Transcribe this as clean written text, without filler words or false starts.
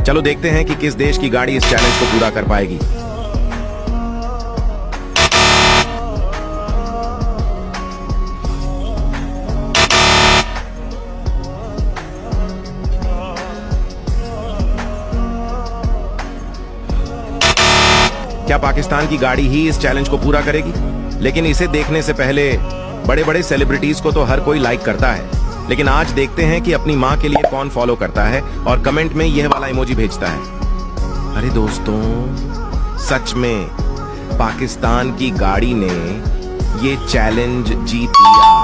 चलो देखते हैं कि किस देश की गाड़ी इस चैलेंज को पूरा कर पाएगी। क्या पाकिस्तान की गाड़ी ही इस चैलेंज को पूरा करेगी? लेकिन इसे देखने से पहले बड़े बड़े सेलिब्रिटीज को तो हर कोई लाइक करता है, लेकिन आज देखते हैं कि अपनी माँ के लिए कौन फॉलो करता है और कमेंट में यह वाला इमोजी भेजता है। अरे दोस्तों, सच में पाकिस्तान की गाड़ी ने ये चैलेंज जीत लिया।